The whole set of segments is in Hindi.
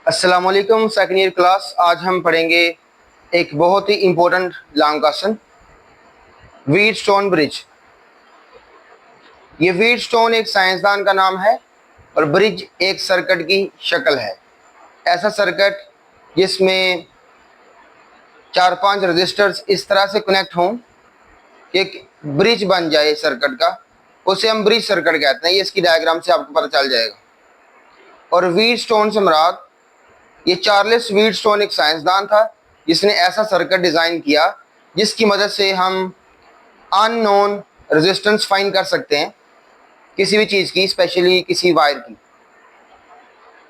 अस्सलाम वालेकुम सेकंड ईयर क्लास। आज हम पढ़ेंगे एक बहुत ही important long question, Wheatstone bridge. ये व्हीटस्टोन एक साइंसदान का नाम है और ब्रिज एक सर्किट की शक्ल है। ऐसा सर्किट जिसमें 4-5 रजिस्टर्स इस तरह से कनेक्ट हों कि एक ब्रिज बन जाए सर्किट का, उसे हम ब्रिज सर्किट कहते हैं। ये इसकी डायग्राम से आपको पता चल जाएगा। और व्हीटस्टोन से मुराद, ये चार्ल्स व्हीटस्टोन एक साइंसदान था जिसने ऐसा सर्किट डिज़ाइन किया जिसकी मदद से हम अननोन रेजिस्टेंस फाइंड कर सकते हैं किसी भी चीज़ की, स्पेशली किसी वायर की।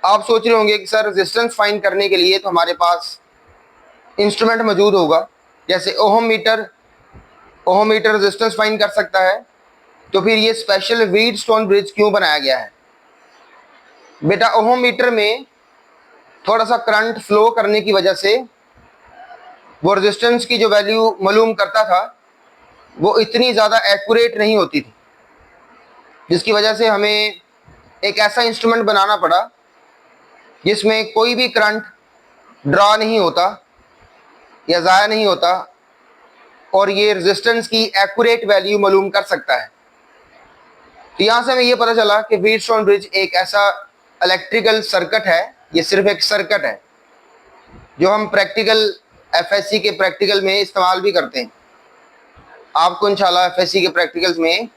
आप सोच रहे होंगे कि सर रेजिस्टेंस फाइंड करने के लिए तो हमारे पास इंस्ट्रूमेंट मौजूद होगा, जैसे ओहम मीटर रेजिस्टेंस फाइंड कर सकता है, तो फिर ये स्पेशल व्हीटस्टोन ब्रिज क्यों बनाया गया है? बेटा, ओहम मीटर में थोड़ा सा करंट फ्लो करने की वजह से वो रेजिस्टेंस की जो वैल्यू मालूम करता था वो इतनी ज़्यादा एक्यूरेट नहीं होती थी, जिसकी वजह से हमें एक ऐसा इंस्ट्रूमेंट बनाना पड़ा जिसमें कोई भी करंट ड्रा नहीं होता या ज़ाया नहीं होता और ये रेजिस्टेंस की एक्यूरेट वैल्यू मालूम कर सकता है। तो यहाँ से हमें ये पता चला कि व्हीटस्टोन ब्रिज एक ऐसा इलेक्ट्रिकल सर्किट है, ये सिर्फ एक सर्किट है जो हम प्रैक्टिकल एफएससी के प्रैक्टिकल में इस्तेमाल भी करते हैं। आपको इंशाल्लाह एफएससी के प्रैक्टिकल्स में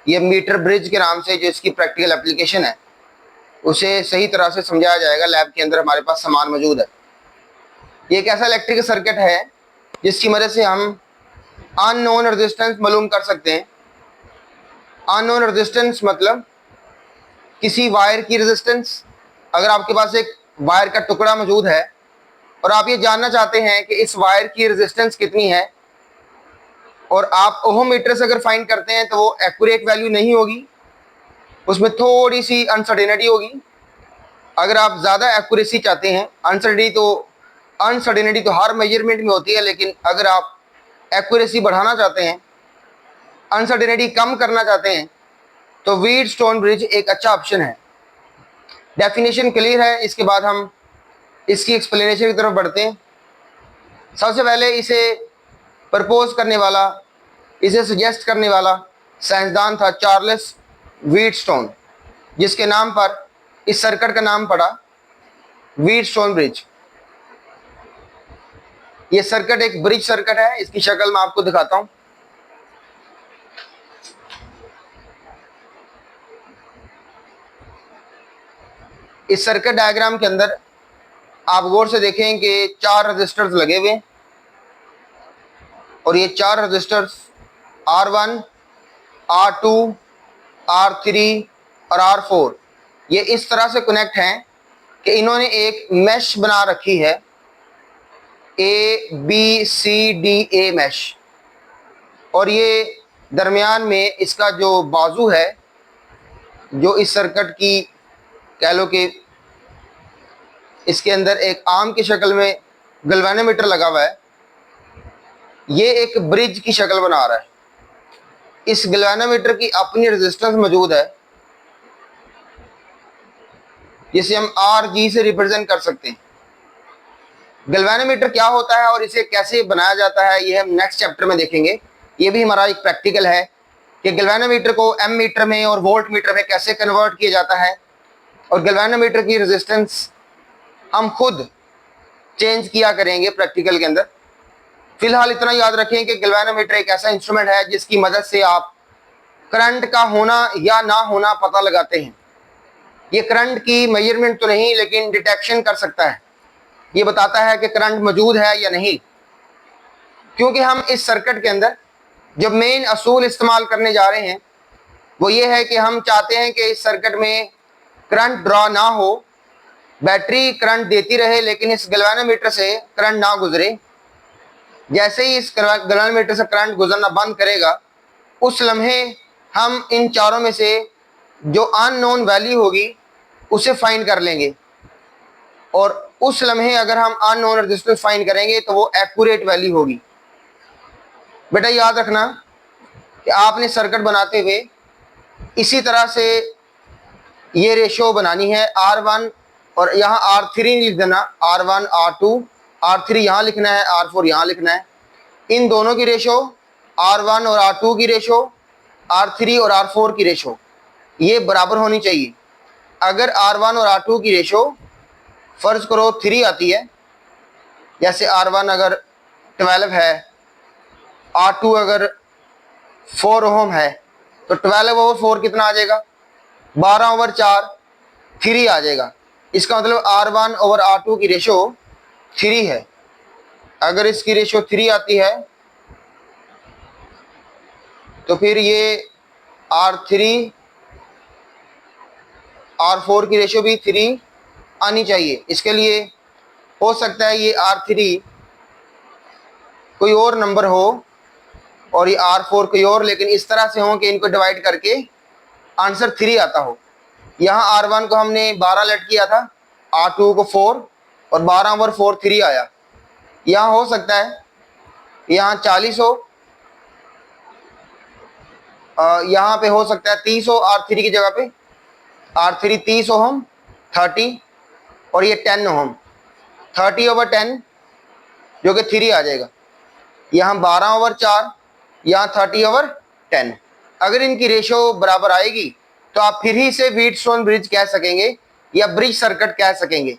ये मीटर ब्रिज के नाम से जो इसकी प्रैक्टिकल एप्लीकेशन है उसे सही तरह से समझाया जाएगा। लैब के अंदर हमारे पास सामान मौजूद है। ये एक ऐसा इलेक्ट्रिकल सर्किट है जिसकी मदद से हम अननोन रेजिस्टेंस मालूम कर सकते हैं। अननोन रेजिस्टेंस मतलब किसी वायर की रेजिस्टेंस। अगर आपके पास एक वायर का टुकड़ा मौजूद है और आप ये जानना चाहते हैं कि इस वायर की रेजिस्टेंस कितनी है और आप ओहम मीटर से अगर फाइंड करते हैं तो वो एक्यूरेट वैल्यू नहीं होगी, उसमें थोड़ी सी अनसर्टेनिटी होगी। अगर आप ज़्यादा एक्यूरेसी चाहते हैं, अनसर्टेनिटी तो हर मेजरमेंट में होती है, लेकिन अगर आप एक्यूरेसी बढ़ाना चाहते हैं, अनसर्टेनिटी कम करना चाहते हैं, तो व्हीटस्टोन ब्रिज एक अच्छा ऑप्शन है। डेफिनेशन क्लियर है, इसके बाद हम इसकी एक्सप्लेनेशन की तरफ बढ़ते हैं। सबसे पहले इसे प्रपोज करने वाला, इसे सजेस्ट करने वाला साइंसदान था चार्ल्स व्हीटस्टोन, जिसके नाम पर इस सर्किट का नाम पड़ा व्हीटस्टोन ब्रिज। ये सर्किट एक ब्रिज सर्किट है। इसकी शक्ल मैं आपको दिखाता हूं। इस सर्किट डायग्राम के अंदर आप गौर से देखें कि 4 रजिस्टर्स लगे हुए हैं और ये 4 रजिस्टर्स R1, R2, R3 और R4 ये इस तरह से कनेक्ट हैं कि इन्होंने एक मैश बना रखी है, ABCDA मैश। और ये दरमियान में इसका जो बाजू है, जो इस सर्किट की कह लो कि इसके अंदर एक आर्म की शक्ल में गैल्वेनोमीटर लगा हुआ है, ये एक ब्रिज की शक्ल बना रहा है। इस गैल्वेनोमीटर की अपनी रेजिस्टेंस मौजूद है जिसे हम RG से रिप्रेजेंट कर सकते हैं। गैल्वेनोमीटर क्या होता है और इसे कैसे बनाया जाता है, ये हम नेक्स्ट चैप्टर में देखेंगे। ये भी हमारा एक प्रैक्टिकल है कि गैल्वेनोमीटर को एम मीटर में और वोल्ट मीटर में कैसे कन्वर्ट किया जाता है, और गैल्वेनोमीटर की रेजिस्टेंस हम खुद चेंज किया करेंगे प्रैक्टिकल के अंदर। फिलहाल इतना याद रखें कि गैल्वेनोमीटर एक ऐसा इंस्ट्रूमेंट है जिसकी मदद से आप करंट का होना या ना होना पता लगाते हैं। ये करंट की मेजरमेंट तो नहीं, लेकिन डिटेक्शन कर सकता है। ये बताता है कि करंट मौजूद है या नहीं। क्योंकि हम इस सर्किट के अंदर जो मेन असूल इस्तेमाल करने जा रहे हैं वो ये है कि हम चाहते हैं कि इस सर्किट में करंट ड्रॉ ना हो, बैटरी करंट देती रहे लेकिन इस गैल्वेनोमीटर से करंट ना गुजरे। जैसे ही इस गैल्वेनोमीटर से करंट गुजरना बंद करेगा, उस लम्हे हम इन चारों में से जो अननोन वैल्यू होगी उसे फाइंड कर लेंगे, और उस लम्हे अगर हम अननोन रेजिस्टेंस फाइंड करेंगे तो वो एक्यूरेट वैल्यू होगी। बेटा याद रखना कि आपने सर्किट बनाते हुए इसी तरह से ये रेशो बनानी है, R1 और यहाँ R3 लिख देना, R1 R2, R3 यहाँ लिखना है, R4 यहाँ लिखना है। इन दोनों की रेशो, R1 और R2 की रेशो, R3 और R4 की रेशो ये बराबर होनी चाहिए। अगर R1 और R2 की रेशो फर्ज करो 3 आती है, जैसे R1 अगर 12 है, R2 अगर 4 ओम है, तो 12/4 कितना आ जाएगा? 12/4 3 आ जाएगा। इसका मतलब R1/R2 की रेशो 3 है। अगर इसकी रेशो 3 आती है तो फिर ये R3 R4 की रेशो भी 3 आनी चाहिए। इसके लिए हो सकता है ये R3 कोई और नंबर हो और ये R4 कोई और, लेकिन इस तरह से हो कि इनको डिवाइड करके आंसर 3 आता हो। यहाँ R1 को हमने 12 लेट किया था, R2 को 4 और 12/4 3 आया। यहाँ हो सकता है यहाँ 40 हो, यहाँ पे हो सकता है 30 हो R3 की जगह पे। R3 30 ओम 30 और ये 10 ओम, 30/10 जो कि 3 आ जाएगा। यहाँ 12/4, यहाँ 30/10। अगर इनकी रेशो बराबर आएगी तो आप फिर ही से व्हीटस्टोन ब्रिज कह सकेंगे या ब्रिज सर्किट कह सकेंगे।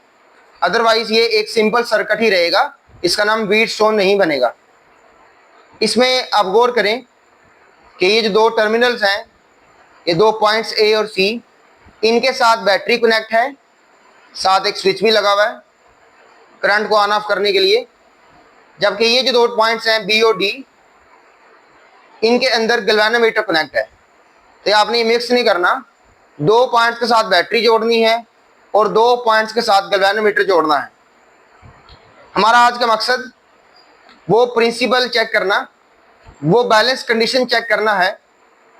अदरवाइज ये एक सिंपल सर्किट ही रहेगा, इसका नाम व्हीटस्टोन नहीं बनेगा। इसमें आप गौर करें कि ये जो दो टर्मिनल्स हैं, ये दो पॉइंट्स ए और सी, इनके साथ बैटरी कनेक्ट है, साथ एक स्विच भी लगा हुआ है करंट को ऑन ऑफ करने के लिए। जबकि ये जो दो पॉइंट्स हैं बी और डी, इनके अंदर गैल्वेनोमीटर कनेक्ट है। तो आपने ये मिक्स नहीं करना, दो पॉइंट्स के साथ बैटरी जोड़नी है और दो पॉइंट्स के साथ गैल्वेनोमीटर जोड़ना है। हमारा आज का मकसद वो प्रिंसिपल चेक करना, वो बैलेंस कंडीशन चेक करना है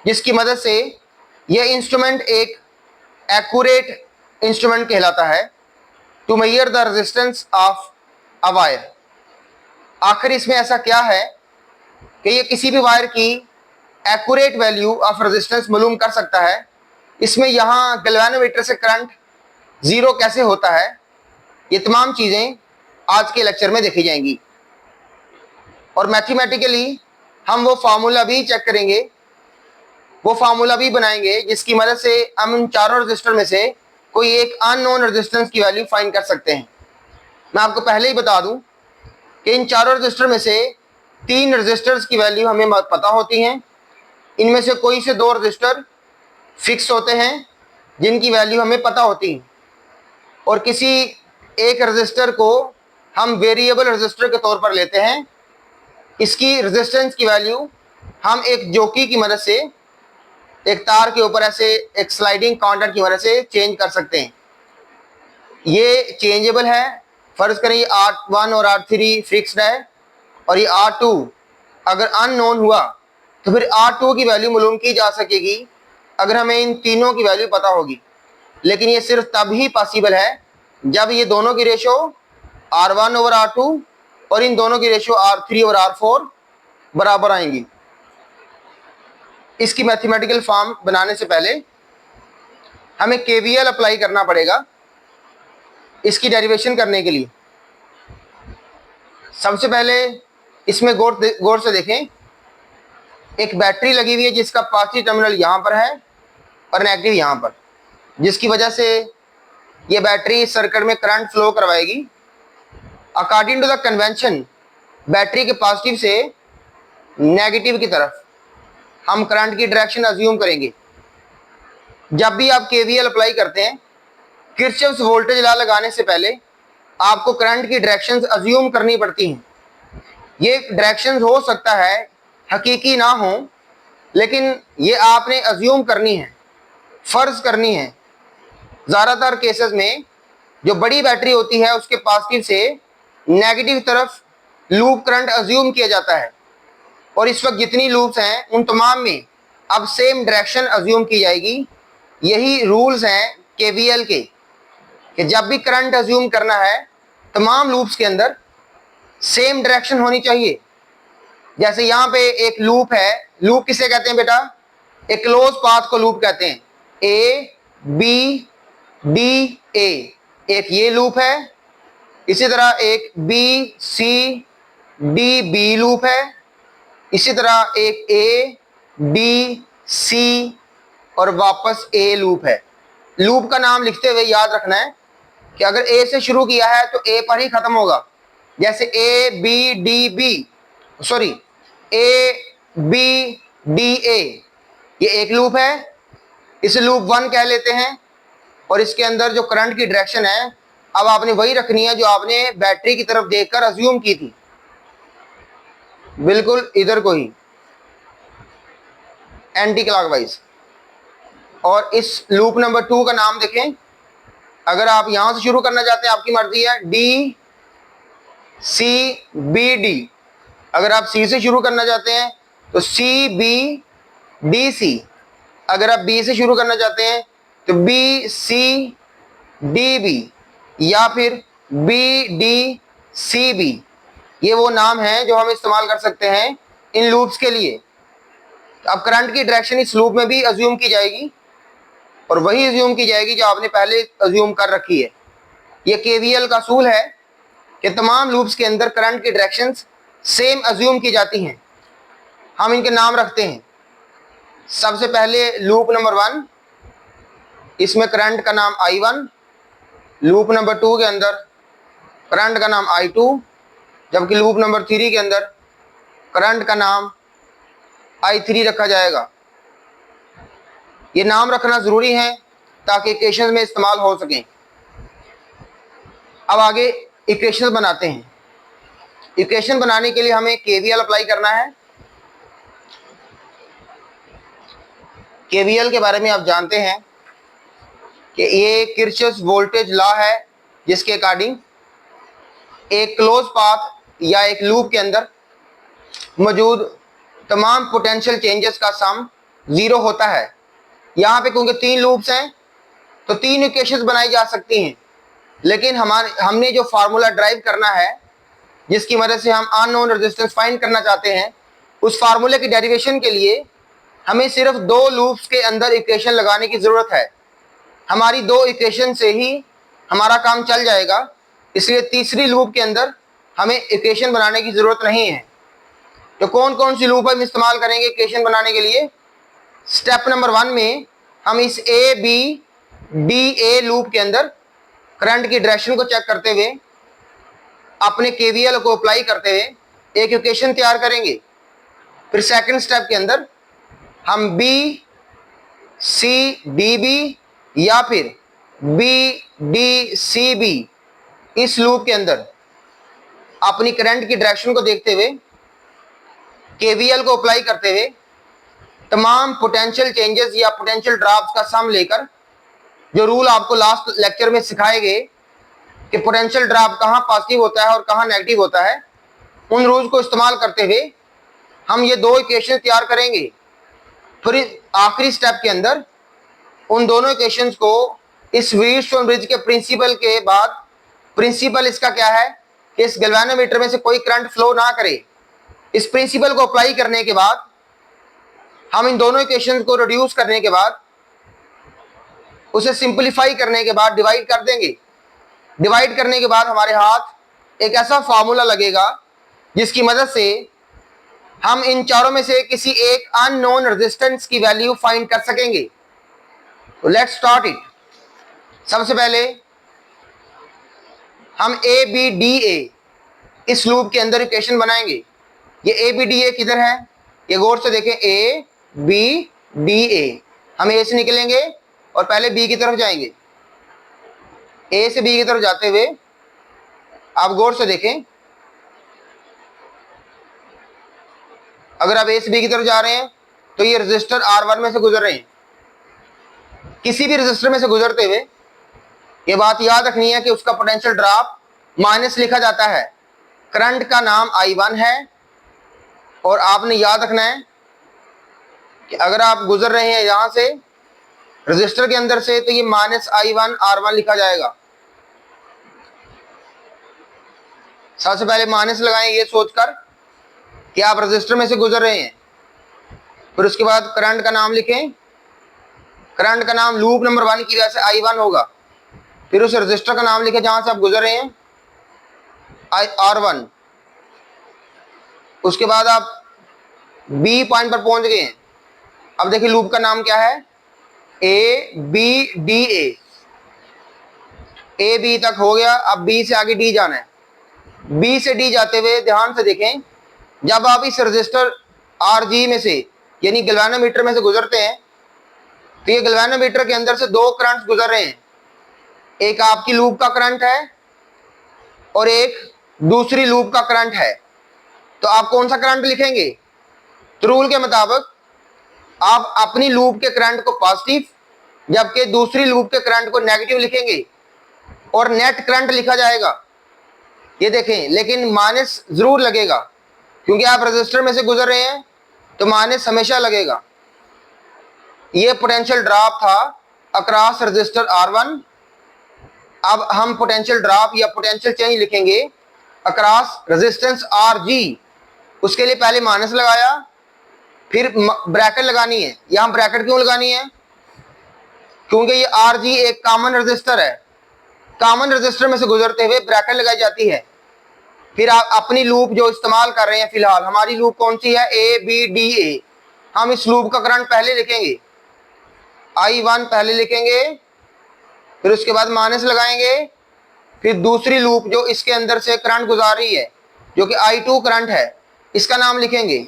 जिसकी मदद से यह इंस्ट्रूमेंट एक एक्यूरेट इंस्ट्रूमेंट कहलाता है to measure the resistance of a wire. आखिर इसमें ऐसा क्या है कि ये किसी भी वायर की एक्यूरेट वैल्यू ऑफ रेजिस्टेंस मालूम कर सकता है। इसमें यहाँ गैल्वेनोमीटर से करंट जीरो कैसे होता है, ये तमाम चीज़ें आज के लेक्चर में देखी जाएंगी। और मैथमेटिकली हम वो फार्मूला भी चेक करेंगे, वो फार्मूला भी बनाएंगे जिसकी मदद से हम इन चारों रजिस्टर में से कोई एक अननोन रेजिस्टेंस की वैल्यू फाइंड कर सकते हैं। मैं आपको पहले ही बता दूं कि इन चारों रजिस्टर में से 3 रजिस्टर्स की वैल्यू हमें पता होती हैं। इनमें से कोई से 2 रजिस्टर फिक्स होते हैं जिनकी वैल्यू हमें पता होती है, और किसी एक रजिस्टर को हम वेरिएबल रजिस्टर के तौर पर लेते हैं। इसकी रेजिस्टेंस की वैल्यू हम एक जोकी की मदद से, एक तार के ऊपर ऐसे एक स्लाइडिंग काउंटर की मदद से चेंज कर सकते हैं। ये चेंजेबल है। फर्ज करें ये R1 और R3 फिक्स्ड है और ये R2 अगर अननोन हुआ तो फिर R2 की वैल्यू मालूम की जा सकेगी अगर हमें इन तीनों की वैल्यू पता होगी। लेकिन ये सिर्फ तब ही पॉसिबल है जब ये दोनों की रेशो R1/R2 और इन दोनों की रेशो R3/R4 बराबर आएंगी। इसकी मैथमेटिकल फॉर्म बनाने से पहले हमें KVL अप्लाई करना पड़ेगा इसकी डेरिवेशन करने के लिए। सबसे पहले इसमें गौर से देखें, एक बैटरी लगी हुई है जिसका पॉजिटिव टर्मिनल यहाँ पर है और नेगेटिव यहाँ पर, जिसकी वजह से ये बैटरी सर्किट में करंट फ्लो करवाएगी। According to the convention battery के पॉजिटिव से नेगेटिव की तरफ हम करंट की डायरेक्शन अज्यूम करेंगे। जब भी आप KVL अप्लाई करते हैं, किरचॉफ्स वोल्टेज लॉ लगाने से पहले आपको करंट की डायरेक्शंस अज्यूम करनी पड़ती हैं। ये डायरेक्शंस हो सकता है हकीकी ना हो, लेकिन ये आपने अज्यूम करनी है, फर्ज करनी है। ज़्यादातर केसेस में जो बड़ी बैटरी होती है उसके पॉजिटिव से नेगेटिव तरफ लूप करंट अज्यूम किया जाता है, और इस वक्त जितनी लूप्स हैं उन तमाम में अब सेम डायरेक्शन अज्यूम की जाएगी। यही रूल्स हैं KVL के कि जब भी करंट अज्यूम करना है तमाम लूप्स के अंदर सेम डायरेक्शन होनी चाहिए। जैसे यहाँ पे एक लूप है, लूप किसे कहते हैं बेटा? एक क्लोज पाथ को लूप कहते हैं। A B D A एक ये लूप है, इसी तरह एक B C D B loop है, इसी तरह एक ए बी सी और वापस ए लूप है। लूप का नाम लिखते हुए याद रखना है कि अगर ए से शुरू किया है तो ए पर ही खत्म होगा। जैसे A B D B, sorry, A B D A, ये एक लूप है, इसे लूप 1 कह लेते हैं। और इसके अंदर जो करंट की डायरेक्शन है, अब आपने वही रखनी है जो आपने बैटरी की तरफ देखकर अज्यूम की थी, बिल्कुल इधर को ही, एंटी क्लॉकवाइज। और इस लूप नंबर 2 का नाम देखें। अगर आप यहां से शुरू करना चाहते हैं, आपकी मर्जी है, डी सी बी डी। अगर आप सी से शुरू करना चाहते हैं तो सी बी डी सी। अगर आप बी से शुरू करना चाहते हैं तो बी सी डी बी, या फिर बी डी सी बी। ये वो नाम है जो हम इस्तेमाल कर सकते हैं इन लूप्स के लिए। अब करंट की डायरेक्शन इस लूप में भी अज्यूम की जाएगी और वही अज्यूम की जाएगी जो आपने पहले अज्यूम कर रखी है। ये केवीएल का असूल है कि तमाम लूप्स के अंदर करंट की डायरेक्शंस सेम अज्यूम की जाती हैं। हम इनके नाम रखते हैं। सबसे पहले लूप नंबर 1, इसमें करंट का नाम I1। लूप नंबर 2 के अंदर करंट का नाम I2, जबकि लूप नंबर 3 के अंदर करंट का नाम I3 रखा जाएगा। ये नाम रखना ज़रूरी है ताकि इक्वेशन में इस्तेमाल हो सकें। अब आगे इक्वेशन बनाते हैं। इक्वेशन बनाने के लिए हमें केवीएल अप्लाई करना है। केवीएल के बारे में आप जानते हैं कि ये किरचॉफ्स वोल्टेज लॉ है, जिसके अकॉर्डिंग एक क्लोज पाथ या एक लूप के अंदर मौजूद तमाम पोटेंशियल चेंजेस का सम 0 होता है। यहाँ पे क्योंकि 3 लूप्स हैं तो 3 इक्वेशंस बनाई जा सकती हैं, लेकिन हमने जो फार्मूला ड्राइव करना है, जिसकी मदद से हम अननोन रेजिस्टेंस फाइंड करना चाहते हैं, उस फार्मूले की डेरिवेशन के लिए हमें सिर्फ 2 लूप्स के अंदर इक्वेशन लगाने की ज़रूरत है। हमारी 2 इक्वेशन से ही हमारा काम चल जाएगा, इसलिए तीसरी लूप के अंदर हमें इक्वेशन बनाने की ज़रूरत नहीं है। तो कौन कौन सी लूप हम इस्तेमाल करेंगे इक्वेशन बनाने के लिए? स्टेप नंबर 1 में हम इस A B D A loop के अंदर करंट की डायरेक्शन को चेक करते हुए, अपने केवीएल को अप्लाई करते हुए एक इक्वेशन तैयार करेंगे। फिर सेकंड स्टेप के अंदर हम बी सी डी बी या फिर बी डी सी बी इस लूप के अंदर अपनी करंट की डायरेक्शन को देखते हुए, केवीएल को अप्लाई करते हुए, तमाम पोटेंशियल चेंजेस या पोटेंशियल ड्रॉप्स का सम लेकर, जो रूल आपको लास्ट लेक्चर में सिखाए गए कि पोटेंशियल ड्रॉप कहाँ पॉजिटिव होता है और कहाँ नेगेटिव होता है, उन रूल को इस्तेमाल करते हुए हम ये 2 इक्वेशन तैयार करेंगे। फिर आखिरी स्टेप के अंदर उन दोनों इक्वेशंस को इस व्हीटस्टोन ब्रिज के प्रिंसिपल के बाद, प्रिंसिपल इसका क्या है कि इस गैल्वेनोमीटर में से कोई करंट फ्लो ना करे, इस प्रिंसिपल को अप्लाई करने के बाद हम इन दोनों इक्वेशंस को रिड्यूस करने के बाद, उसे सिंपलीफाई करने के बाद डिवाइड कर देंगे। डिवाइड करने के बाद हमारे हाथ एक ऐसा फार्मूला लगेगा जिसकी मदद से हम इन चारों में से किसी एक अननोन रेजिस्टेंस की वैल्यू फाइंड कर सकेंगे। तो लेट्स स्टार्ट इट। सबसे पहले हम ए बी डी ए इस लूप के अंदर इक्वेशन बनाएंगे। ये ए बी डी ए किधर है, ये गौर से देखें, ए बी डी ए। हम ए से निकलेंगे और पहले बी की तरफ जाएंगे। ए से बी की तरफ जाते हुए आप गौर से देखें, अगर आप ए से बी की तरफ जा रहे हैं तो ये रजिस्टर R1 में से गुजर रहे हैं। किसी भी रजिस्टर में से गुजरते हुए ये बात याद रखनी है कि उसका पोटेंशियल ड्रॉप माइनस लिखा जाता है। करंट का नाम I1 है और आपने याद रखना है कि अगर आप गुजर रहे हैं यहां से रजिस्टर के अंदर से, तो ये -I1 R1 लिखा जाएगा। सबसे पहले माइनस लगाएं ये सोचकर कि आप रजिस्टर में से गुजर रहे हैं। फिर उसके बाद करंट का नाम लिखें। करंट का नाम लूप नंबर 1 की वजह से I1 होगा। फिर उस रजिस्टर का नाम लिखे जहां से आप गुजर रहे हैं, R1। उसके बाद आप B पॉइंट पर पहुंच गए हैं। अब देखिए लूप का नाम क्या है, ABDA। AB तक हो गया, अब B से आगे D जाना है। B से D जाते हुए ध्यान से देखें, जब आप इस रजिस्टर RG में से यानी गैल्वेनोमीटर में से गुजरते हैं तो ये गैल्वेनोमीटर के अंदर से दो करंट गुजर रहे हैं। एक आपकी लूप का करंट है और एक दूसरी लूप का करंट है। तो आप कौन सा करंट लिखेंगे? तो रूल के मुताबिक आप अपनी लूप के करंट को पॉजिटिव जबकि दूसरी लूप के करंट को नेगेटिव लिखेंगे और नेट करंट लिखा जाएगा। ये देखें, लेकिन माइनस जरूर लगेगा क्योंकि आप रजिस्टर में से गुजर रहे हैं तो माइनस हमेशा लगेगा। ये पोटेंशियल ड्रॉप था अक्रॉस रजिस्टर R1। अब हम पोटेंशियल ड्रॉप या पोटेंशियल चेंज लिखेंगे अक्रॉस रेजिस्टेंस RG। उसके लिए पहले माइनस लगाया, फिर ब्रैकेट लगानी है। यहां ब्रैकेट क्यों लगानी है? क्योंकि ये RG एक कॉमन रजिस्टर है। कॉमन रजिस्टर में से गुजरते हुए ब्रैकेट लगाई जाती है। फिर आप अपनी लूप जो इस्तेमाल कर रहे हैं, फिलहाल हमारी लूप कौन सी है, ABDA। हम इस लूप का करंट पहले लिखेंगे, I1 पहले लिखेंगे, फिर उसके बाद माइनस लगाएंगे। फिर दूसरी लूप जो इसके अंदर से करंट गुजार रही है जो कि I2 करंट है, इसका नाम लिखेंगे।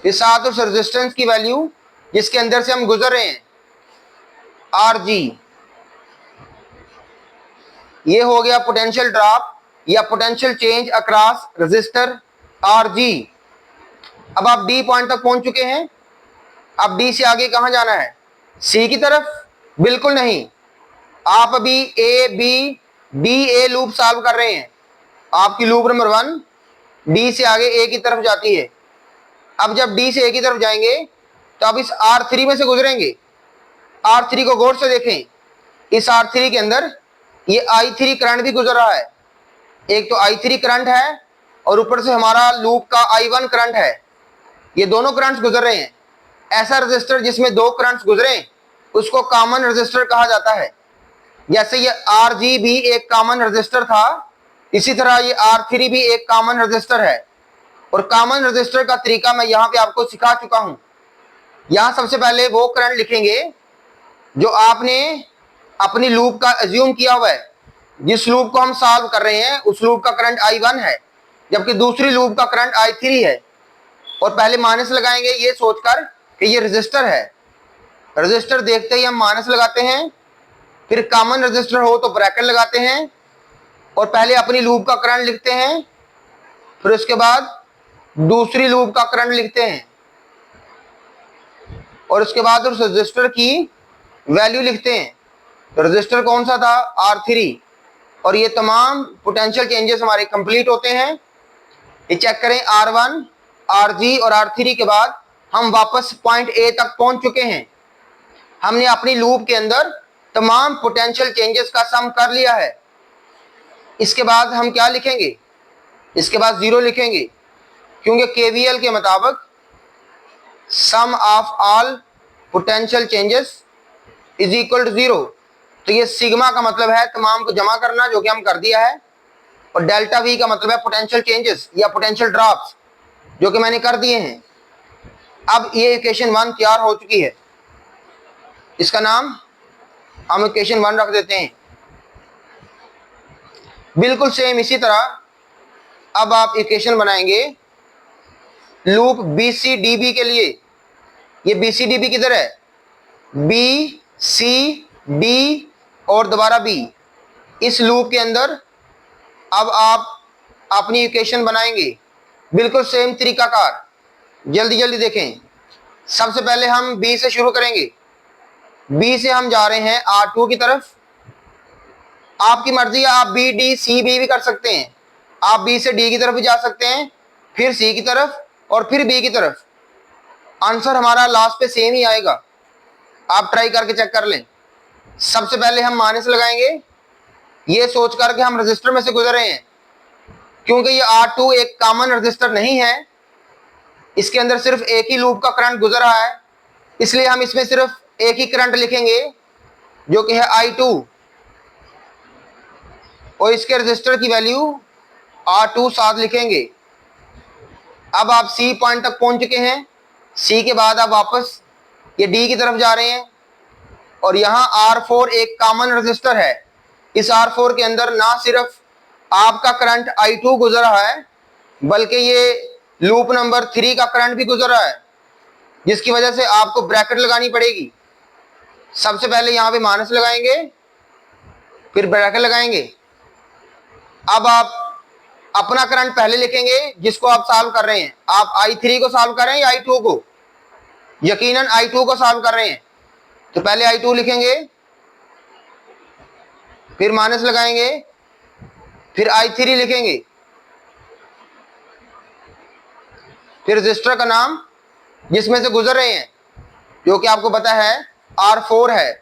इस साथ उस रेजिस्टेंस की वैल्यू जिसके अंदर से हम गुजर रहे हैं, RG। ये हो गया पोटेंशियल ड्रॉप या potential change across resistor RG। अब आप D पॉइंट तक पहुंच चुके हैं। अब D से आगे कहां जाना है, C की तरफ? बिल्कुल नहीं, आप अभी ABDA लूप सॉल्व कर रहे हैं। आपकी लूप नंबर 1 D से आगे A की तरफ जाती है। अब जब D से A की तरफ जाएंगे तो अब इस R3 में से गुजरेंगे। R3 को गौर से देखें, इस R3 के अंदर ये I3 करंट भी गुजर रहा है। एक तो I3 करंट है और ऊपर से हमारा लूप का I1 करंट है। ये दोनों करंट्स गुजर रहे हैं। ऐसा रजिस्टर जिसमें दो करंट्स गुजरे उसको कॉमन रजिस्टर कहा जाता है। जैसे ये RG भी एक कॉमन रजिस्टर था, इसी तरह ये R3 भी एक कॉमन रजिस्टर है। और कॉमन रजिस्टर का तरीका मैं यहाँ पे आपको सिखा चुका हूं। यहाँ सबसे पहले वो करंट लिखेंगे जो आपने अपनी लूप का एज्यूम किया हुआ है। जिस लूप को हम सॉल्व कर रहे हैं उस लूप का करंट I1 है जबकि दूसरी लूप का करंट I3 है। और पहले माइनस लगाएंगे ये सोचकर कि ये रजिस्टर है। रजिस्टर देखते ही हम माइनस लगाते हैं, फिर कॉमन रजिस्टर हो तो ब्रैकेट लगाते हैं और पहले अपनी लूप का करंट लिखते हैं, फिर उसके बाद दूसरी लूप का करंट लिखते हैं और उसके बाद उस रजिस्टर की वैल्यू लिखते हैं। तो रजिस्टर कौन सा था, R3। और ये तमाम पोटेंशियल चेंजेस हमारे कंप्लीट होते हैं। ये चेक करें, R1, RG और R3 के बाद हम वापस पॉइंट A तक पहुंच चुके हैं। हमने अपनी लूप के अंदर तमाम पोटेंशियल चेंजेस का सम कर लिया है। इसके बाद हम क्या लिखेंगे, इसके बाद 0 लिखेंगे क्योंकि KVL के मुताबिक sum of all potential changes is equal to 0। तो ये सिग्मा का मतलब है तमाम को जमा करना, जो कि हम कर दिया है। और डेल्टा V का मतलब है पोटेंशियल चेंजेस या पोटेंशियल ड्रॉप्स, जो कि मैंने कर दिए हैं। अब ये इक्वेशन 1 तैयार हो चुकी है। इसका नाम हम इक्वेशन 1 रख देते हैं। बिल्कुल सेम इसी तरह अब आप इक्वेशन बनाएंगे लूप BCDB के लिए। ये BCDB किधर है, BCD और दोबारा B। इस लूप के अंदर अब आप अपनी इक्वेशन बनाएंगे बिल्कुल सेम तरीकाकार। जल्दी जल्दी देखें। सबसे पहले हम B से शुरू करेंगे। B से हम जा रहे हैं R2 की तरफ। आपकी मर्जी है, आप B D C B भी कर सकते हैं। आप B से D की तरफ भी जा सकते हैं, फिर C की तरफ और फिर B की तरफ। आंसर हमारा लास्ट पे सेम ही आएगा। आप ट्राई करके चेक कर लें। सबसे पहले हम माइनस लगाएंगे ये सोच कर के हम रजिस्टर में से गुजर रहे हैं क्योंकि ये R2 एक कॉमन रजिस्टर नहीं है, इसके अंदर सिर्फ एक ही लूप का करंट गुजर रहा है, इसलिए हम इसमें सिर्फ एक ही करंट लिखेंगे जो कि है I2 और इसके रजिस्टर की वैल्यू R2 साथ लिखेंगे। अब आप C पॉइंट तक पहुंच चुके हैं। C के बाद आप वापस ये D की तरफ जा रहे हैं और यहाँ R4 एक कॉमन रजिस्टर है। इस R4 के अंदर ना सिर्फ आपका करंट I2 गुजर रहा है बल्कि ये लूप नंबर 3 का करंट भी गुजर रहा है, जिसकी वजह से आपको ब्रैकेट लगानी पड़ेगी। सबसे पहले यहाँ पे माइनस लगाएंगे, फिर ब्रैकेट लगाएंगे। अब आप अपना करंट पहले लिखेंगे जिसको आप सॉल्व कर रहे हैं। आप I3 को सॉल्व कर रहे हैं या I2 को? यकीनन I2 को सॉल्व कर रहे हैं, तो पहले I2 लिखेंगे, फिर माइनस लगाएंगे, फिर I3 लिखेंगे, फिर रजिस्टर का नाम जिसमें से गुजर रहे हैं जो कि आपको पता है R4 है।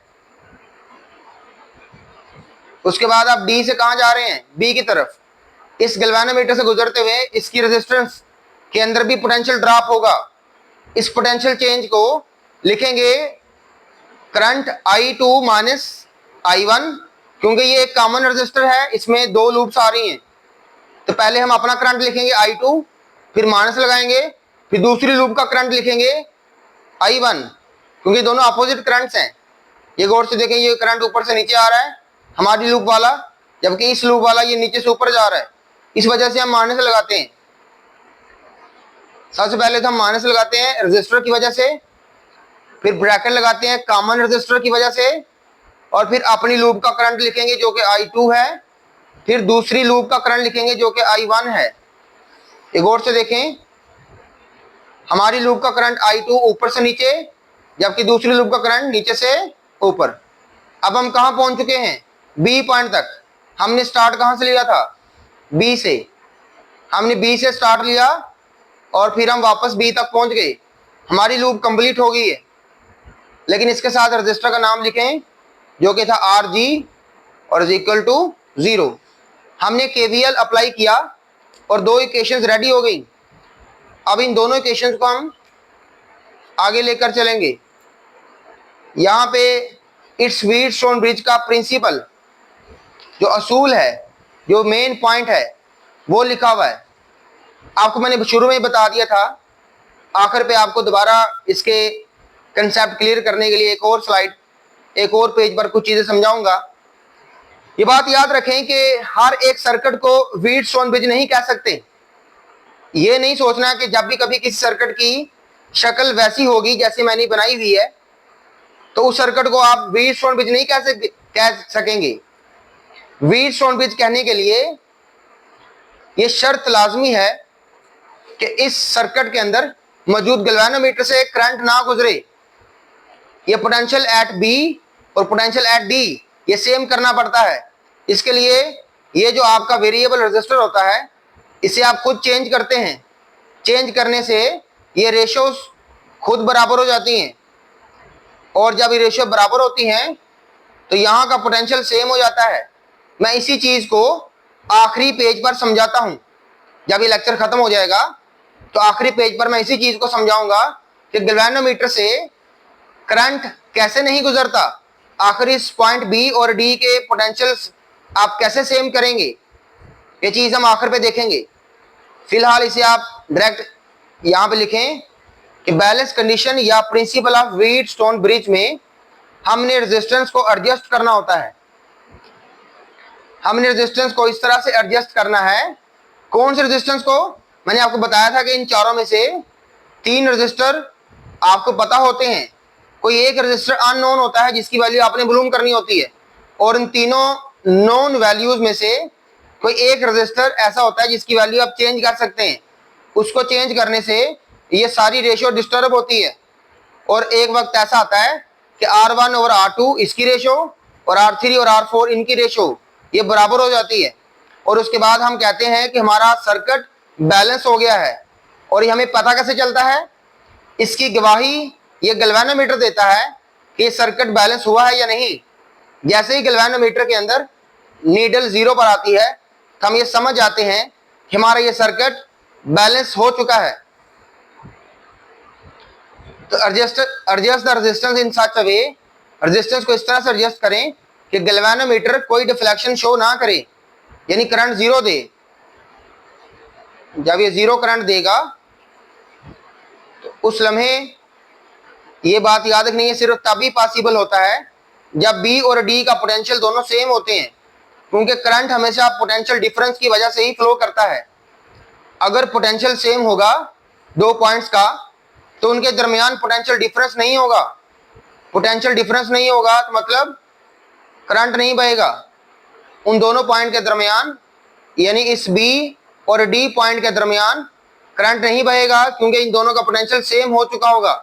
उसके बाद आप D से कहां जा रहे हैं? B की तरफ। इस गैल्वेनोमीटर से गुजरते हुए इसकी रेजिस्टेंस के अंदर भी पोटेंशियल ड्रॉप होगा। इस पोटेंशियल चेंज को लिखेंगे करंट I2 माइनस I1, क्योंकि ये एक कॉमन रजिस्टर है, इसमें दो लूप्स आ रही हैं। तो पहले हम अपना करंट लिखेंगे I2, फिर माइनस लगाएंगे, फिर दूसरी लूप का करंट लिखेंगे I1, क्योंकि दोनों अपोजिट करंट्स हैं। ये गौर से देखें, ये करंट ऊपर से नीचे आ रहा है हमारी लूप वाला, जबकि इस लूप वाला ये नीचे से ऊपर जा रहा है। इस वजह से हम माइनस लगाते हैं। सबसे पहले तो हम माइनस लगाते हैं रजिस्टर की वजह से, फिर ब्रैकेट लगाते हैं कॉमन रजिस्टर की वजह से, और फिर अपनी लूप का करंट लिखेंगे जो कि I2 है, फिर दूसरी लूप का करंट लिखेंगे जो कि I1 है। एक और से देखें, हमारी लूप का करंट I2 ऊपर से नीचे, जबकि दूसरी लूप का करंट नीचे से ऊपर। अब हम कहां पहुंच चुके हैं? B पॉइंट तक। हमने स्टार्ट कहां से लिया था? B से। हमने B से स्टार्ट लिया और फिर हम वापस B तक पहुंच गए। हमारी लूप कंप्लीट हो गई है, लेकिन इसके साथ रजिस्टर का नाम लिखें जो कि था RG और इज इक्वल टू 0। हमने KVL अप्लाई किया और दो इक्वेशंस रेडी हो गई। अब इन दोनों इक्वेशंस को हम आगे लेकर चलेंगे। यहाँ पे इट्स व्हीटस्टोन ब्रिज का प्रिंसिपल, जो असूल है, जो मेन पॉइंट है, वो लिखा हुआ है। आपको मैंने शुरू में बता दिया था, आखिर पे आपको दोबारा इसके कंसेप्ट क्लियर करने के लिए एक और स्लाइड, एक और पेज पर कुछ चीजें समझाऊंगा। ये बात याद रखें कि हर एक सर्किट को व्हीटस्टोन ब्रिज नहीं कह सकते। ये नहीं सोचना कि जब भी कभी किसी सर्किट की शक्ल वैसी होगी जैसे मैंने बनाई हुई है तो उस सर्किट को आप व्हीटस्टोन ब्रिज नहीं कह सकेंगे। व्हीटस्टोन ब्रिज कहने के लिए ये शर्त लाजमी है कि इस सर्किट के अंदर मौजूद गैल्वेनोमीटर से करंट ना गुजरे। ये पोटेंशियल एट B और पोटेंशियल एट D ये सेम करना पड़ता है। इसके लिए ये जो आपका वेरिएबल रजिस्टर होता है, इसे आप खुद चेंज करते हैं। चेंज करने से ये रेशियोज खुद बराबर हो जाती हैं, और जब ये रेशियो बराबर होती हैं तो यहाँ का पोटेंशियल सेम हो जाता है। मैं इसी चीज को आखिरी पेज पर समझाता हूँ। जब ये लेक्चर खत्म हो जाएगा तो आखिरी पेज पर मैं इसी चीज को समझाऊंगा कि गैल्वेनोमीटर से करंट कैसे नहीं गुजरता। आखिर इस पॉइंट B और D के पोटेंशियल्स आप कैसे सेम करेंगे, ये चीज हम आखिर पे देखेंगे। फिलहाल इसे आप डायरेक्ट यहाँ पे लिखें कि बैलेंस कंडीशन या प्रिंसिपल ऑफ व्हीटस्टोन ब्रिज में हमने रेजिस्टेंस को एडजस्ट करना होता है। हमने रेजिस्टेंस को इस तरह से एडजस्ट करना है। कौन से रेजिस्टेंस को? मैंने आपको बताया था कि इन चारों में से 3 रजिस्टर आपको पता होते हैं। कोई एक रजिस्टर अननोन होता है जिसकी वैल्यू आपने मालूम करनी होती है, और इन तीनों नोन वैल्यूज में से कोई एक रजिस्टर ऐसा होता है जिसकी वैल्यू आप चेंज कर सकते हैं। उसको चेंज करने से ये सारी रेशियो डिस्टर्ब होती है, और एक वक्त ऐसा आता है कि R1 और R2 इसकी रेशियो और R3 और R4 इनकी रेशियो ये बराबर हो जाती है, और उसके बाद हम कहते हैं कि हमारा सर्किट बैलेंस हो गया है। और ये हमें पता कैसे चलता है? इसकी गवाही ये गैल्वेनोमीटर देता है कि सर्किट बैलेंस हुआ है या नहीं। जैसे ही गैल्वेनोमीटर के अंदर नीडल 0 पर आती है तो हम ये समझ जाते हैं कि हमारा ये सर्किट बैलेंस हो चुका है। तो adjust the resistance in such a way, resistance को इस तरह से एडजस्ट करें कि गैल्वेनोमीटर कोई डिफ्लेक्शन शो ना करे, यानी करंट जीरो दे। जब ये जीरो करंट देगा तो उस लम्हे ये बात याद रखनी है, सिर्फ तभी पॉसिबल होता है जब बी और डी का पोटेंशियल दोनों सेम होते हैं, क्योंकि करंट हमेशा पोटेंशियल डिफरेंस की वजह से ही फ्लो करता है। अगर पोटेंशियल सेम होगा दो पॉइंट्स का तो उनके दरमियान पोटेंशियल डिफरेंस नहीं होगा। पोटेंशियल डिफरेंस नहीं होगा तो मतलब करंट नहीं बहेगा उन दोनों पॉइंट के दरमियान, यानी इस बी और डी पॉइंट के दरमियान करंट नहीं बहेगा, क्योंकि इन दोनों का पोटेंशियल सेम हो चुका होगा।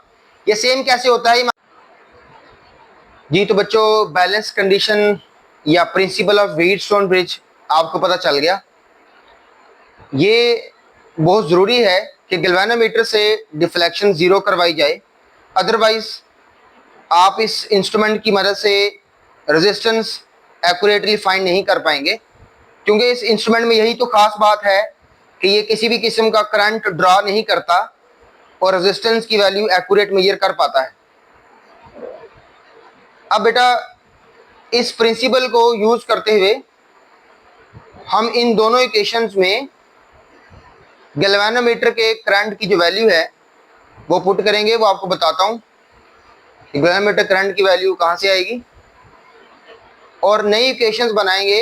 ये सेम कैसे होता है जी? तो बच्चों, बैलेंस कंडीशन या प्रिंसिपल ऑफ व्हीटस्टोन ब्रिज आपको पता चल गया। ये बहुत ज़रूरी है कि गैल्वेनोमीटर से डिफ्लेक्शन ज़ीरो करवाई जाए, अदरवाइज आप इस इंस्ट्रूमेंट की मदद से रेजिस्टेंस एक्यूरेटली फाइंड नहीं कर पाएंगे, क्योंकि इस इंस्ट्रूमेंट में यही तो खास बात है कि ये किसी भी किस्म का करंट ड्रा नहीं करता और रेजिस्टेंस की वैल्यू एक्यूरेट मेजर कर पाता है। अब बेटा, इस प्रिंसिपल को यूज करते हुए हम इन दोनों इक्वेशंस में गैल्वेनोमीटर के करंट की जो वैल्यू है वो पुट करेंगे। वो आपको बताता हूँ गैल्वेनोमीटर करंट की वैल्यू कहाँ से आएगी, और नई इक्वेशंस बनाएंगे।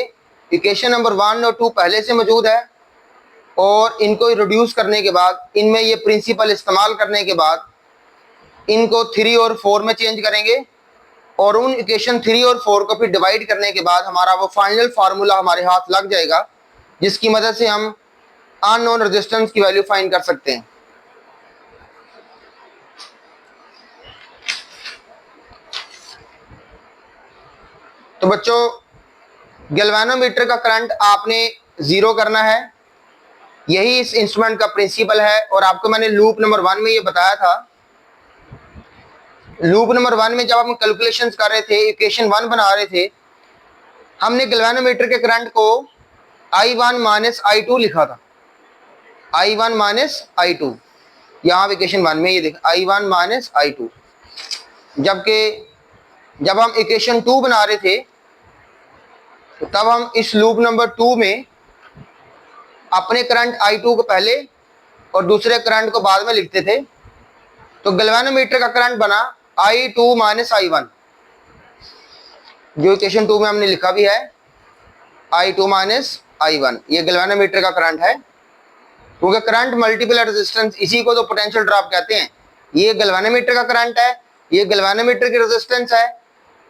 इक्वेशन नंबर 1 और 2 पहले से मौजूद है, और इनको रिड्यूस करने के बाद, इनमें ये प्रिंसिपल इस्तेमाल करने के बाद इनको 3 और 4 में चेंज करेंगे, और उन इक्वेशन 3 और 4 को फिर डिवाइड करने के बाद हमारा वो फाइनल फार्मूला हमारे हाथ लग जाएगा, जिसकी मदद से हम अननोन रेजिस्टेंस की वैल्यू फाइंड कर सकते हैं। तो बच्चों, गैल्वेनोमीटर का करंट आपने जीरो करना है, यही इस इंस्ट्रूमेंट का प्रिंसिपल है। और आपको मैंने लूप नंबर 1 में ये बताया था। लूप नंबर 1 में जब हम कैलकुलेशंस कर रहे थे, इक्वेशन 1 बना रहे थे, हमने गैल्वेनोमीटर के करंट को I1 माइनस I2 लिखा था। I1 माइनस I2, यहाँ इक्वेशन 1 में ये देख I1 माइनस I2। जबकि जब हम इक्वेशन 2 बना रहे थे तो तब हम इस लूप नंबर 2 में अपने करंट I2 को पहले और दूसरे करंट को बाद में लिखते थे। तो गैल्वेनोमीटर का करंट बना I2 माइनस I1, जो इक्वेशन 2 में हमने लिखा भी है I2 माइनस I1। ये गैल्वेनोमीटर का करंट है, क्योंकि करंट मल्टीपल रेजिस्टेंस, इसी को तो पोटेंशियल ड्रॉप कहते हैं। ये गैल्वेनोमीटर का करंट है, ये गैल्वेनोमीटर की रेजिस्टेंस है,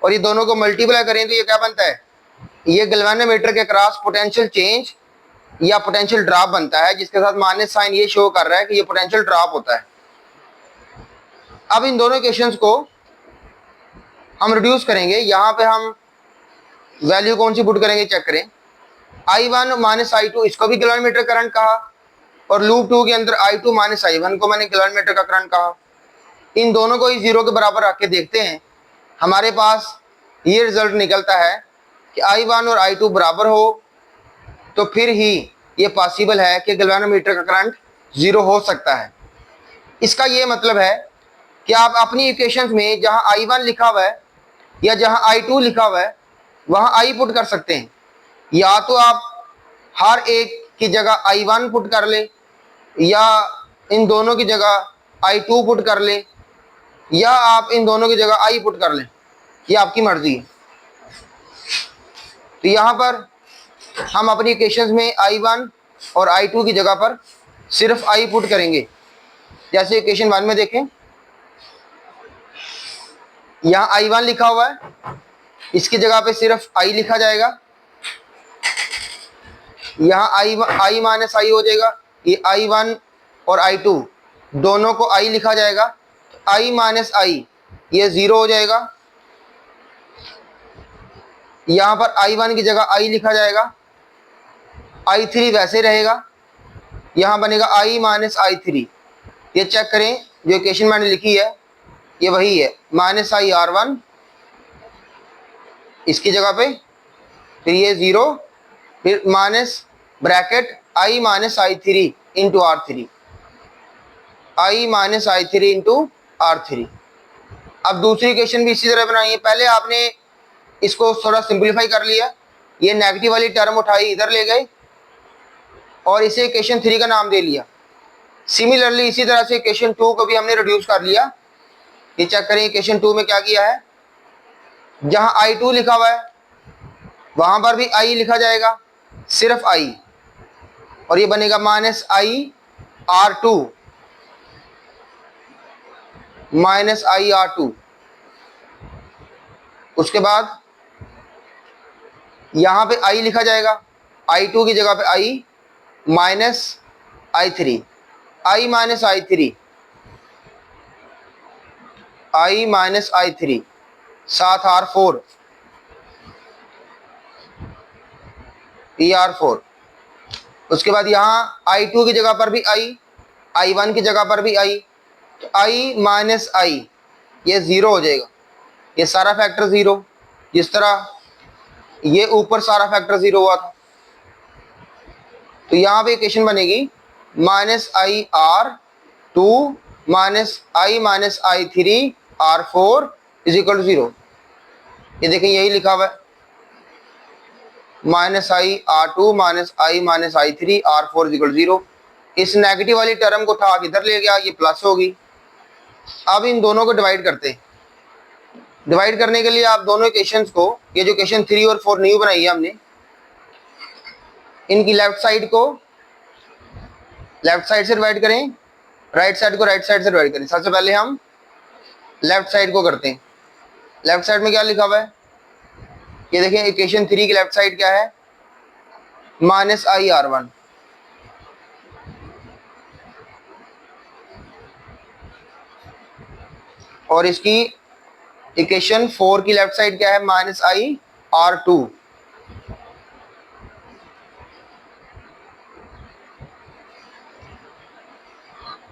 और ये दोनों को मल्टीप्लाई करें तो ये क्या बनता है? ये गैल्वेनोमीटर के क्रॉस पोटेंशियल चेंज या पोटेंशियल ड्रॉप बनता है, जिसके साथ माइनस साइन ये शो कर रहा है कि ये पोटेंशियल ड्रॉप होता है। अब इन दोनों इक्वेशंस को हम रिड्यूस करेंगे। यहाँ पे हम वैल्यू कौन सी पुट करेंगे चेक करें। I1 माइनस I2, इसको भी गैल्वेनोमीटर करंट कहा, और लूप 2 के अंदर I2 माइनस I1 को मैंने गैल्वेनोमीटर का करंट कहा। इन दोनों को ही जीरो के बराबर रख के देखते हैं, हमारे पास ये रिजल्ट निकलता है कि I1 और I2 बराबर हो, तो फिर ही ये पॉसिबल है कि गैल्वेनोमीटर का करंट जीरो हो सकता है। इसका ये मतलब है कि आप अपनी इक्वेशंस में जहां I1 लिखा हुआ है या जहां I2 लिखा हुआ है वहां I पुट कर सकते हैं, या तो आप हर एक की जगह I1 पुट कर ले, या इन दोनों की जगह I2 पुट कर ले, या आप इन दोनों की जगह I पुट कर लें, ये आपकी मर्जी है। तो यहाँ पर हम अपनी इक्वेशंस में I1 और I2 की जगह पर सिर्फ I पुट करेंगे। जैसे इक्वेशन 1 में देखें, यहाँ I1 लिखा हुआ है, इसकी जगह पे सिर्फ I लिखा जाएगा। यहाँ I माइनस I हो जाएगा, ये I1 और I2 दोनों को I लिखा जाएगा। I माइनस I ये जीरो हो जाएगा। यहाँ पर I1 की जगह I लिखा जाएगा, I3 वैसे रहेगा, यहाँ बनेगा I माइनस I3। ये चेक करें, जो इक्वेशन मैंने लिखी है ये वही है, माइनस I R1 इसकी जगह पे, फिर ये जीरो, फिर minus bracket I minus I3 into R3, I minus I3 into R3। अब दूसरी इक्वेशन भी इसी तरह बनाई है। पहले आपने इसको थोड़ा सिंपलीफाई कर लिया, ये नेगेटिव वाली टर्म उठाई इधर ले गए और इसे इक्वेशन 3 का नाम दे लिया। सिमिलरली इसी तरह से इक्वेशन 2 को भी हमने रिड्यूस कर लिया। ये चेक करें इक्वेशन 2 में क्या किया है, जहां I2 लिखा हुआ है वहां पर भी I लिखा जाएगा, सिर्फ I, और ये बनेगा -I R2 -I R2। उसके बाद यहां पे I लिखा जाएगा, I2 की जगह पे I -I3, I -I3, I -I3, साथ R4, R4। उसके बाद यहाँ I2 की जगह पर भी I, I1 की जगह पर भी I, तो I -I ये 0 हो जाएगा, ये सारा फैक्टर 0, जिस तरह ये ऊपर सारा फैक्टर 0 हुआ था। तो यहाँ पे इक्वेशन बनेगी -IR2 -I -I3 R4 = 0। ये देखें यही लिखा हुआ है, -IR2 -I -I3 R4 = 0। इस नेगेटिव वाली टर्म को उठा इधर ले गया, ये प्लस होगी। अब इन दोनों को डिवाइड करते हैं। डिवाइड करने के लिए आप दोनों इक्वेशंस को, ये जो इक्वेशन 3 और 4 न्यू बनाई है हमने, इनकी लेफ्ट साइड को लेफ्ट साइड से डिवाइड करें, राइट साइड को राइट साइड से डिवाइड करें। सबसे पहले हम लेफ्ट साइड को करते हैं। लेफ्ट साइड में क्या लिखा हुआ है, ये देखें इक्वेशन 3 की लेफ्ट साइड क्या है, -IR1, और इसकी इक्वेशन 4 की लेफ्ट साइड क्या है, -IR2।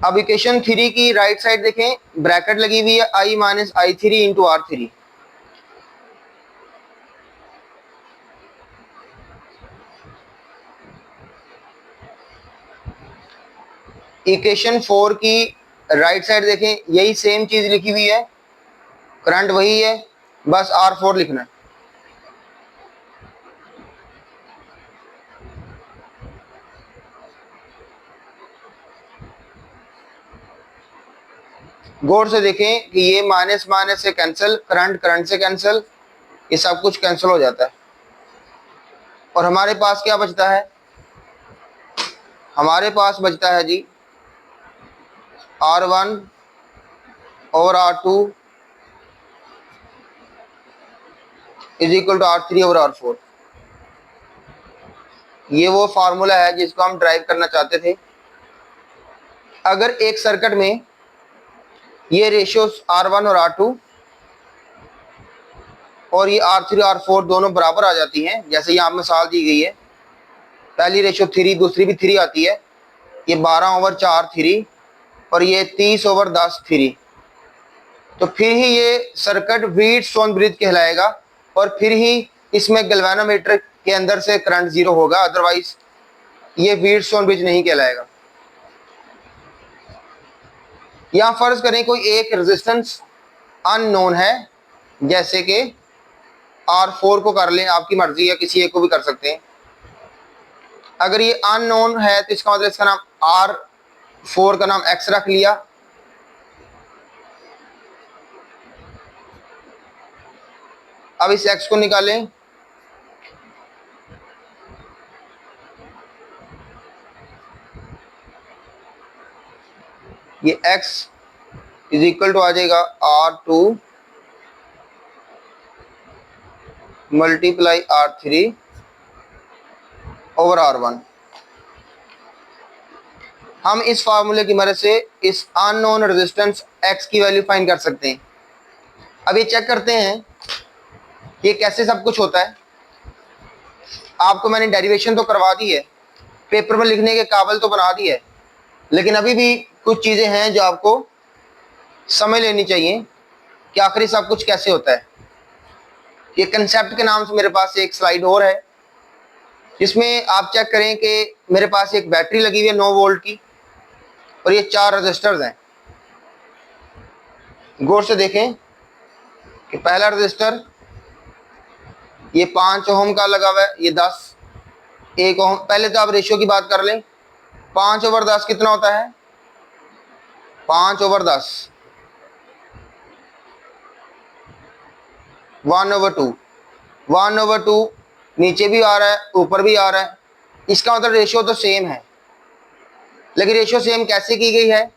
अब इक्वेशन 3 की राइट साइड देखें, ब्रैकेट लगी हुई है, I -I3 × R3। इक्वेशन 4 की राइट साइड देखें, यही सेम चीज लिखी हुई है, करंट वही है, बस R4 लिखना है। गौर से देखें कि ये माइनस माइनस से कैंसिल, करंट करंट से कैंसिल, ये सब कुछ कैंसिल हो जाता है। और हमारे पास क्या बचता है, हमारे पास बचता है जी R1 और R2 = R3 और R4। ये वो फार्मूला है जिसको हम ड्राइव करना चाहते थे। अगर एक सर्किट में ये रेशियोस R1 और R2 और ये R3 और R4 दोनों बराबर आ जाती हैं, जैसे यहाँ मिसाल दी गई है, पहली रेशियो 3, दूसरी भी 3 आती है, ये 12/4 3 और ये 30/10 3, तो फिर ही ये सर्किट व्हीटस्टोन ब्रिज कहलाएगा और फिर ही इसमें गैल्वेनोमीटर के अंदर से करंट 0 होगा, अदरवाइज ये व्हीटस्टोन ब्रिज नहीं कहलाएगा। यहां फर्ज करें कोई एक रेजिस्टेंस अननोन है, जैसे कि R4 को कर लें, आपकी मर्जी है, किसी एक को भी कर सकते हैं। अगर ये अननोन है तो इसका मतलब इसका नाम R4 का नाम X रख लिया। अब इस X को निकालें, ये X = आ जाएगा R2 × R3 over R1। हम इस फार्मूले की मदद से इस अननोन रेजिस्टेंस X की वैल्यू फाइंड कर सकते हैं। अब ये चेक करते हैं ये कैसे सब कुछ होता है। आपको मैंने डेरिवेशन तो करवा दी है, पेपर में लिखने के काबिल तो बना दी है, लेकिन अभी भी कुछ चीज़ें हैं जो आपको समझ लेनी चाहिए कि आखिर सब कुछ कैसे होता है। ये कंसेप्ट के नाम से मेरे पास एक स्लाइड और है, जिसमें आप चेक करें कि मेरे पास एक बैटरी लगी हुई है 9 वोल्ट की और ये 4 रजिस्टर्स हैं। गौर से देखें कि पहला रजिस्टर ये 5 ओम का लगा हुआ है, ये 10, 1 ओम। पहले तो आप रेशियो की बात कर लें, 5/10 कितना होता है? 5/10 1/2। 1/2 नीचे भी आ रहा है, ऊपर भी आ रहा है, इसका मतलब रेशियो तो सेम है। लेकिन रेशियो सेम कैसे की गई है?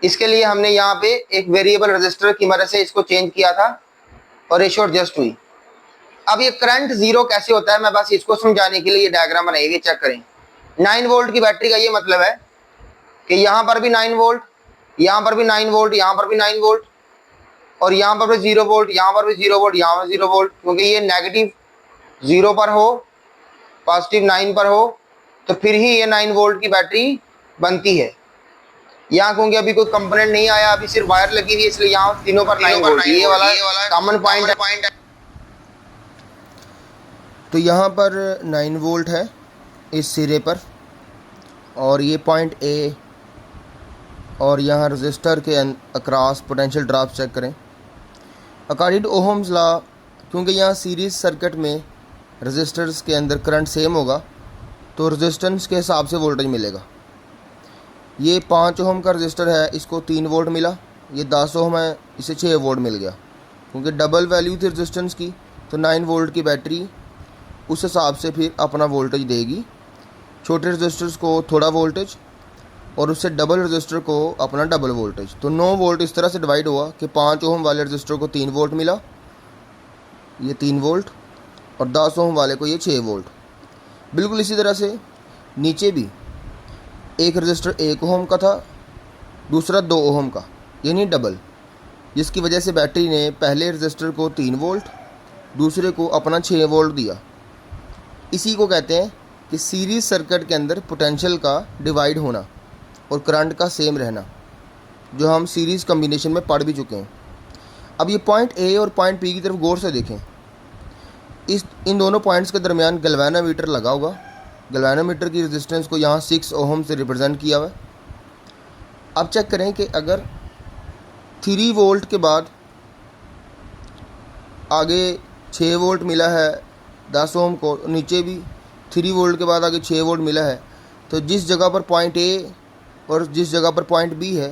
इसके लिए हमने यहाँ पे एक वेरिएबल रजिस्टर की मदद से इसको चेंज किया था और रेशियो एडजस्ट हुई। अब ये करंट जीरो कैसे होता है, मैं बस इसको समझाने के लिए ये डायग्राम बनाई हुई, चेक करें। 9 वोल्ट की बैटरी का ये मतलब है कि यहाँ पर भी 9 वोल्ट, यहाँ पर भी 9 वोल्ट, यहाँ पर भी 9 वोल्ट, और यहाँ पर भी 0 वोल्ट, यहाँ पर भी 0 वोल्ट, यहाँ पर 0 वोल्ट। क्योंकि ये नेगेटिव 0 पर हो, पॉजिटिव 9 पर हो, तो फिर ही ये 9 वोल्ट की बैटरी बनती है। यहाँ क्योंकि अभी कोई कंपोनेंट नहीं आया, अभी सिर्फ वायर लगी हुई है, इसलिए यहाँ तीनों पर 9 वोल्ट, ये वाला कॉमन पॉइंट है। तो यहाँ पर 9 वोल्ट है इस सिरे पर, और ये पॉइंट ए, और यहाँ रजिस्टर के अक्रॉस पोटेंशियल ड्रॉप चेक करें। अकॉर्डिंग टू ओहम्स लॉ, क्योंकि यहाँ सीरीज सर्किट में रजिस्टर्स के अंदर करंट सेम होगा, तो रेजिस्टेंस के हिसाब से वोल्टेज मिलेगा। ये 5 ओम का रजिस्टर है, इसको 3 वोल्ट मिला। ये 10 ओम है, इसे 6 वोल्ट मिल गया। क्योंकि डबल वैल्यू थी रेजिस्टेंस की, तो 9 वोल्ट की बैटरी उस हिसाब से फिर अपना वोल्टेज देगी। छोटे रजिस्टर्स को थोड़ा वोल्टेज और उससे डबल रजिस्टर को अपना डबल वोल्टेज। तो 9 वोल्ट इस तरह से डिवाइड हुआ कि 5 ओम वाले रजिस्टर को 3 वोल्ट मिला, ये 3 वोल्ट, और 10 ओम वाले को ये 6 वोल्ट। बिल्कुल इसी तरह से नीचे भी एक रजिस्टर 1 ओम का था, दूसरा 2 ओम का, यानी डबल, जिसकी वजह से बैटरी ने पहले रजिस्टर को 3 वोल्ट, दूसरे को अपना 6 वोल्ट दिया। इसी को कहते हैं कि सीरीज सर्किट के अंदर पोटेंशियल का डिवाइड होना और करंट का सेम रहना, जो हम सीरीज़ कम्बिनेशन में पढ़ भी चुके हैं। अब ये पॉइंट ए और पॉइंट पी की तरफ गौर से देखें। इन दोनों पॉइंट्स के दरमियान गैल्वेनोमीटर लगा होगा। गैल्वेनोमीटर की रेजिस्टेंस को यहाँ 6 ओम से रिप्रेजेंट किया हुआ है। अब चेक करें कि अगर 3 वोल्ट के बाद आगे 6 वोल्ट मिला है 10 ओम को, नीचे भी 3 वोल्ट के बाद आगे 6 वोल्ट मिला है, तो जिस जगह पर पॉइंट ए और जिस जगह पर पॉइंट बी है,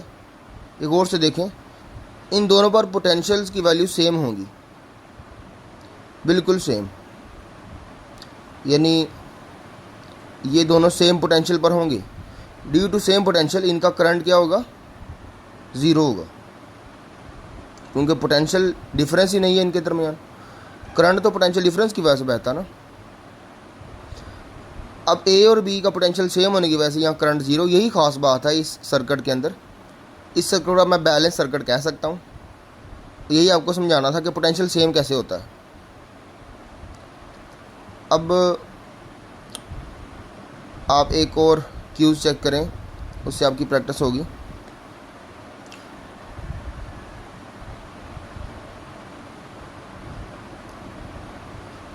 एक और से देखें, इन दोनों पर पोटेंशियल्स की वैल्यू सेम होंगी, बिल्कुल सेम। यानी ये दोनों सेम पोटेंशियल पर होंगे। ड्यू टू सेम पोटेंशियल इनका करंट क्या होगा? ज़ीरो होगा, क्योंकि पोटेंशियल डिफरेंस ही नहीं है इनके दरमियान। करंट तो पोटेंशियल डिफरेंस की वजह से बहता ना। अब ए और बी का पोटेंशियल सेम होने की वजह से यहाँ करंट ज़ीरो। यही ख़ास बात है इस सर्किट के अंदर। इस सर्किट को मैं बैलेंस सर्किट कह सकता हूँ। यही आपको समझाना था कि पोटेंशियल सेम कैसे होता है। अब आप एक और क्यूज़ चेक करें, उससे आपकी प्रैक्टिस होगी।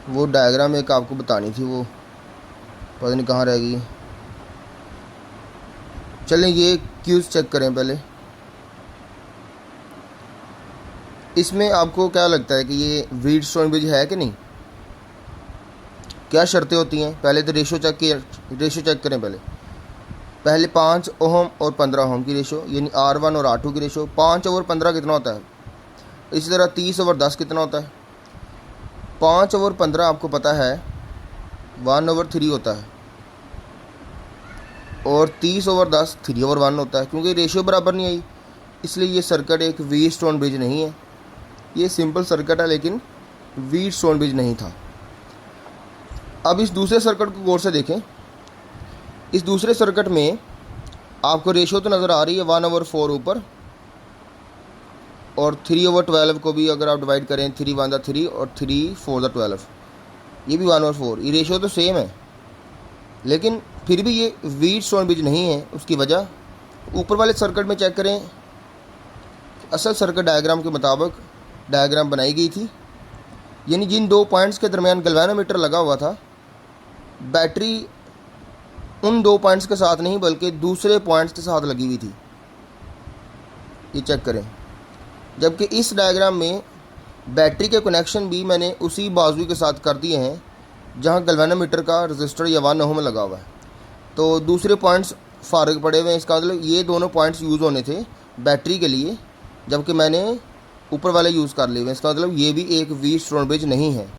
वो डायग्राम एक आपको बतानी थी, वो पता नहीं कहाँ रह गई। चलें ये क्यूज़ चेक करें पहले। इसमें आपको क्या लगता है कि ये व्हीटस्टोन ब्रिज है कि नहीं? क्या शर्तें होती हैं? पहले तो रेशो चेक करें। पहले 5 ओम और 15 ओम की रेशो, यानी R1 और R2 की रेशो। 5 ओवर 15 कितना होता है? इसी तरह 30 ओवर 10 कितना होता है? 5 ओवर 15 आपको पता है 1/3 होता है, और 30 ओवर 10 3/1 होता है। क्योंकि रेशियो बराबर नहीं आई, इसलिए ये सर्किट एक व्हीटस्टोन ब्रिज नहीं है। ये सिंपल सर्किट है, लेकिन व्हीटस्टोन ब्रिज नहीं था। अब इस दूसरे सर्किट को गौर से देखें। इस दूसरे सर्किट में आपको रेशियो तो नज़र आ रही है 1/4 ऊपर, और 3/12 को भी अगर आप डिवाइड करें, 3 1 3 और 3 4 12, ये भी 1/4। ये रेशियो तो सेम है, लेकिन फिर भी ये व्हीटस्टोन ब्रिज नहीं है। उसकी वजह ऊपर वाले सर्किट में चेक करें। असल सर्किट डायग्राम के मुताबिक डायग्राम बनाई गई थी, यानी जिन दो पॉइंट्स के दरमियान गैल्वेनोमीटर लगा हुआ था, बैटरी उन दो पॉइंट्स के साथ नहीं बल्कि दूसरे पॉइंट्स के साथ लगी हुई थी। ये चेक करें, जबकि इस डायग्राम में बैटरी के कनेक्शन भी मैंने उसी बाजू के साथ कर दिए हैं जहां गैल्वेनोमीटर का रजिस्टर या 1 ओम लगा हुआ है। तो दूसरे पॉइंट्स फारग पड़े हुए हैं। इसका मतलब ये दोनों पॉइंट्स यूज़ होने थे बैटरी के लिए, जबकि मैंने ऊपर वाले यूज़ कर लिए हुए हैं। इसका मतलब ये भी एक वी स्टोन ब्रिज नहीं है।